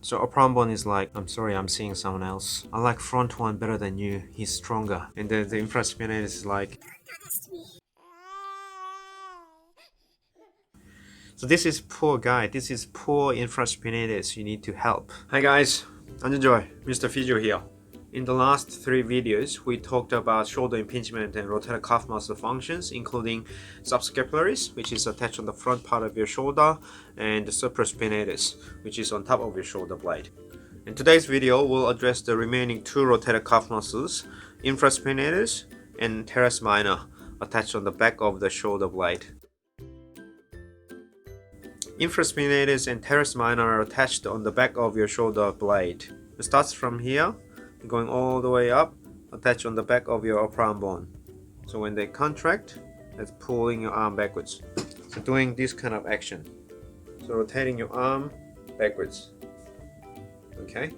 So upper arm bone is like, I'm sorry, I'm seeing someone else. I like front one better than you. He's stronger. And then the infraspinatus is like, so this is poor guy. This is poor infraspinatus. You need to help. Hi guys, enjoy. Mr.Physio here. In the last 3 videos, we talked about shoulder impingement and rotator cuff muscle functions, including subscapularis, which is attached on the front part of your shoulder, and the supraspinatus, which is on top of your shoulder blade. In today's video, we'll address the remaining 2 rotator cuff muscles, infraspinatus and teres minor, attached on the back of the shoulder blade. Infraspinatus and teres minor are attached on the back of your shoulder blade. It starts from here, going all the way up, attached on the back of your upper arm bone. So when they contract, that's pulling your arm backwards. So doing this kind of action. So rotating your arm backwards. Okay?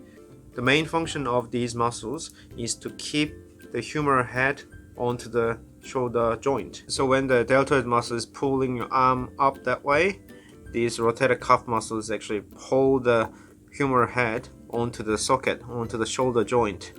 The main function of these muscles is to keep the humeral head onto the shoulder joint. So when the deltoid muscle is pulling your arm up that way, these rotator cuff muscles actually pull the humeral head onto the socket, onto the shoulder joint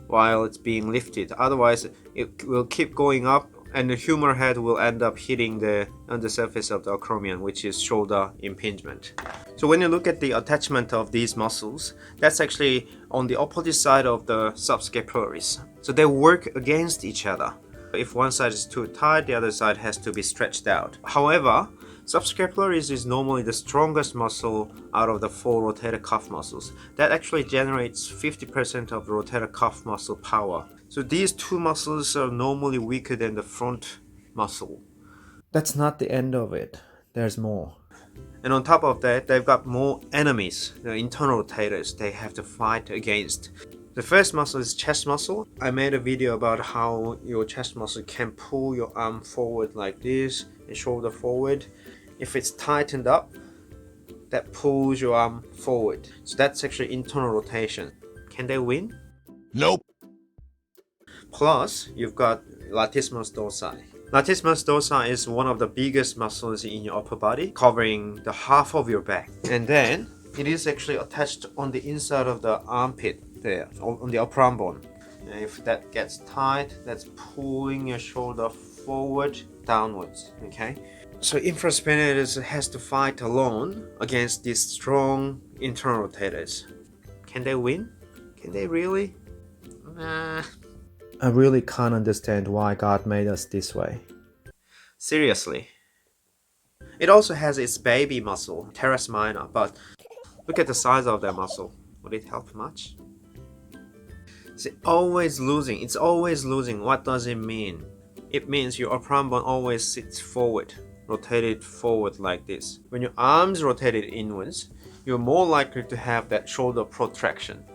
while it's being lifted. Otherwise, it will keep going up and the humeral head will end up hitting the undersurface of the acromion, which is shoulder impingement. So when you look at the attachment of these muscles, that's actually on the opposite side of the subscapularis. So they work against each other. If one side is too tight, the other side has to be stretched out. However, subscapularis is normally the strongest muscle out of the 4 rotator cuff muscles. That actually generates 50% of the rotator cuff muscle power. So these 2 muscles are normally weaker than the front muscle. That's not the end of it. There's more. And on top of that, they've got more enemies, the internal rotators they have to fight against. The first muscle is chest muscle. I made a video about how your chest muscle can pull your arm forward like this and shoulder forward. If it's tightened up, that pulls your arm forward. So that's actually internal rotation. Can they win? Nope. Plus, you've got latissimus dorsi. Latissimus dorsi is one of the biggest muscles in your upper body, covering the half of your back. And then, it is actually attached on the inside of the armpit there, on the upper arm bone. And if that gets tight, that's pulling your shoulder forward, downwards, okay? So infraspinatus has to fight alone against these strong internal rotators. Can they win? Can they really? Nah. I really can't understand why God made us this way. Seriously. It also has its baby muscle, teres minor, but look at the size of that muscle. Would it help much? It's always losing. It's always losing. What does it mean? It means your upper arm bone always sits forward, rotated forward like this. When your arms rotated inwards, you're more likely to have that shoulder protraction.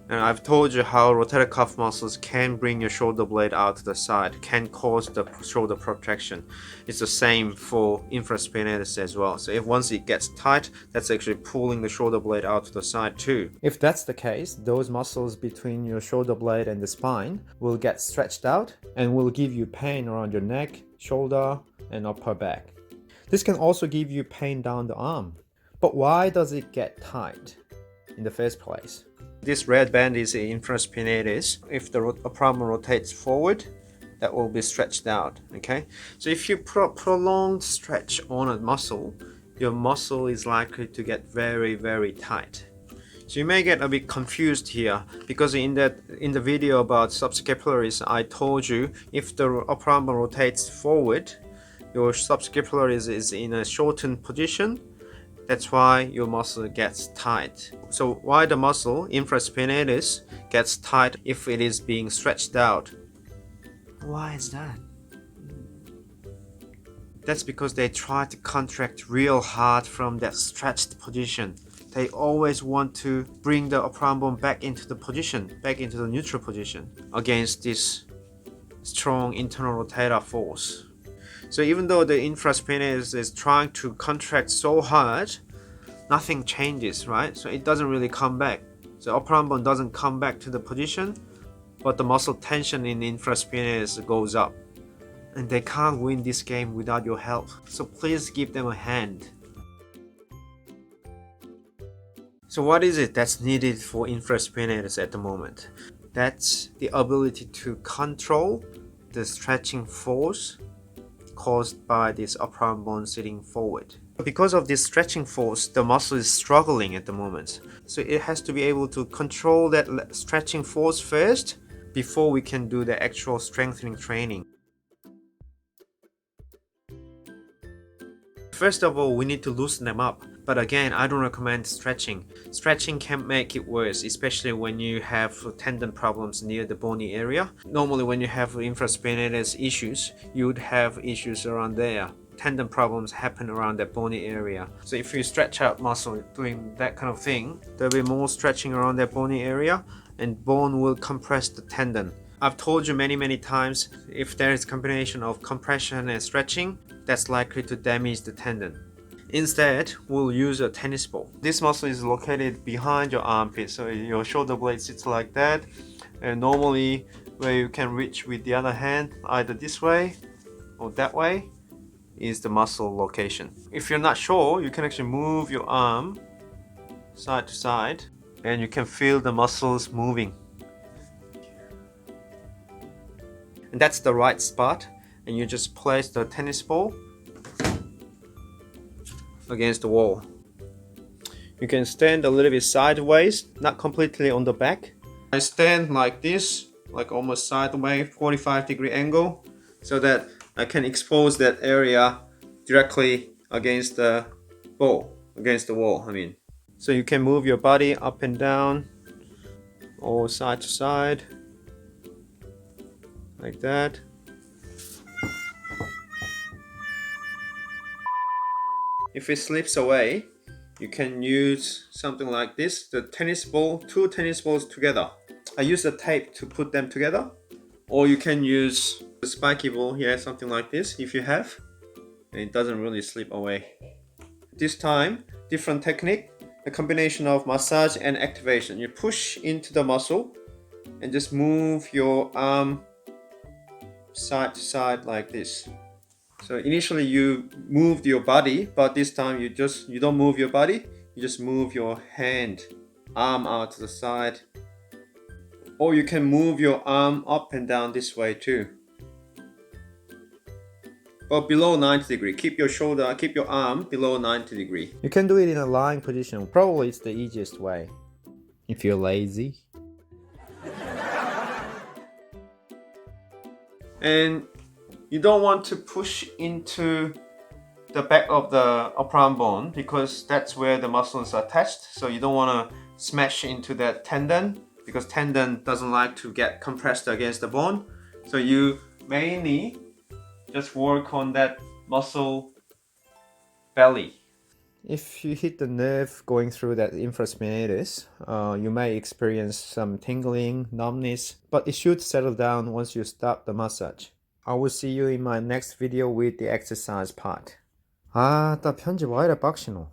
And I've told you how rotator cuff muscles can bring your shoulder blade out to the side, can cause the shoulder protraction. It's the same for infraspinatus as well. So if once it gets tight, that's actually pulling the shoulder blade out to the side too. If that's the case, those muscles between your shoulder blade and the spine will get stretched out and will give you pain around your neck, shoulder, and upper back. This can also give you pain down the arm. But why does it get tight in the first place? This red band is the infraspinatus. If the upper arm rotates forward, that will be stretched out, okay? So if you put a prolonged stretch on a muscle, your muscle is likely to get very, very tight. So you may get a bit confused here because in the video about subscapularis, I told you if the upper arm rotates forward, your subscapularis is in a shortened position. That's why your muscle gets tight. So why the muscle, infraspinatus, gets tight if it is being stretched out? Why is that? That's because they try to contract real hard from that stretched position. They always want to bring the upper arm bone back into the position, back into the neutral position against this strong internal rotator force. So even though the infraspinatus is trying to contract so hard, nothing changes, right? So it doesn't really come back. So upper arm bone doesn't come back to the position, but the muscle tension in infraspinatus goes up. and they can't win this game without your help. So please give them a hand. So what is it that's needed for infraspinatus at the moment? That's the ability to control the stretching force caused by this upper arm bone sitting forward. Because of this stretching force, the muscle is struggling at the moment. So it has to be able to control that stretching force first before we can do the actual strengthening training. First of all, we need to loosen them up. But again, I don't recommend stretching. Stretching can make it worse, especially when you have tendon problems near the bony area. Normally when you have infraspinatus issues, you would have issues around there. Tendon problems happen around that bony area. So if you stretch out muscle doing that kind of thing, there'll be more stretching around that bony area and bone will compress the tendon. I've told you many times, if there is a combination of compression and stretching, that's likely to damage the tendon. Instead, we'll use a tennis ball. This muscle is located behind your armpit, so your shoulder blade sits like that, and normally where you can reach with the other hand, either this way or that way, is the muscle location. If you're not sure, you can actually move your arm side to side and you can feel the muscles moving. And that's the right spot, and you just place the tennis ball against the wall. You can stand a little bit sideways, not completely on the back. I stand like this, like almost sideways, 45-degree angle, so that I can expose that area directly against the wall, I mean. So you can move your body up and down, or side to side, like that. If it slips away, you can use something like this, the tennis ball, two tennis balls together. I use a tape to put them together, or you can use a spiky ball here, something like this, if you have, and it doesn't really slip away. This time, different technique, a combination of massage and activation. You push into the muscle and just move your arm side to side like this. So initially you moved your body, but this time you don't move your body, you just move your arm out to the side. Or you can move your arm up and down this way too. But below 90 degree, keep your arm below 90 degree. You can do it in a lying position. Probably it's the easiest way. If you're lazy. And you don't want to push into the back of the upper arm bone because that's where the muscles are attached. So you don't want to smash into that tendon because tendon doesn't like to get compressed against the bone. So you mainly just work on that muscle belly. If you hit the nerve going through that infraspinatus, you may experience some tingling, numbness, but it should settle down once you stop the massage. I will see you in my next video with the exercise part. 아, 나 편집 와 이래 빡시노.